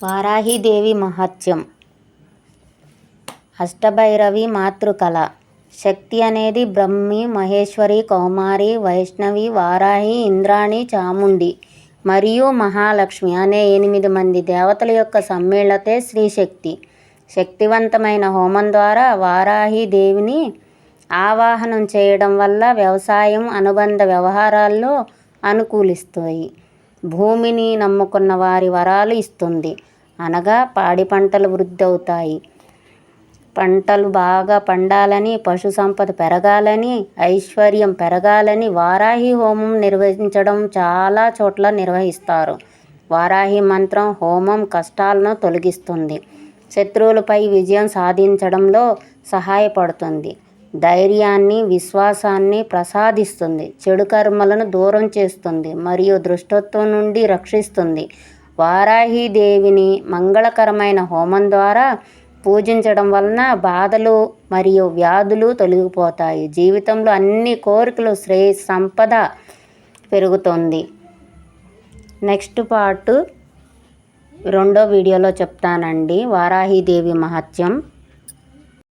వారాహీదేవి మహత్యం. అష్టభైరవి మాతృకళ. శక్తి అనేది బ్రహ్మి, మహేశ్వరి, కౌమారి, వైష్ణవి, వారాహి, ఇంద్రాణి, చాముండి మరియు మహాలక్ష్మి అనే 8 మంది దేవతల యొక్క సమ్మేళతే శ్రీశక్తి. శక్తివంతమైన హోమం ద్వారా వారాహీదేవిని ఆవాహనం చేయడం వల్ల వ్యవసాయం, అనుబంధ వ్యవహారాల్లో అనుకూలిస్తాయి. భూమిని నమ్ముకున్న వారి వరాలు ఇస్తుంది, అనగా పాడి పంటలు వృద్ధి అవుతాయి. పంటలు బాగా పండాలని, పశు సంపద పెరగాలని, ఐశ్వర్యం పెరగాలని వారాహి హోమం నిర్వహించడం చాలా చోట్ల నిర్వహిస్తారు. వారాహి మంత్రం హోమం కష్టాలను తొలగిస్తుంది, శత్రువులపై విజయం సాధించడంలో సహాయపడుతుంది, ధైర్యాన్ని, విశ్వాసాన్ని ప్రసాదిస్తుంది, చెడు కర్మలను దూరం చేస్తుంది మరియు దుష్టత్వం నుండి రక్షిస్తుంది. వారాహీదేవిని మంగళకరమైన హోమం ద్వారా పూజించడం వలన బాధలు మరియు వ్యాధులు తొలగిపోతాయి. జీవితంలో అన్ని కోరికలు, సంపద పెరుగుతుంది. నెక్స్ట్ పార్ట్ 2వ వీడియోలో చెప్తానండి. వారాహీదేవి మహత్యం.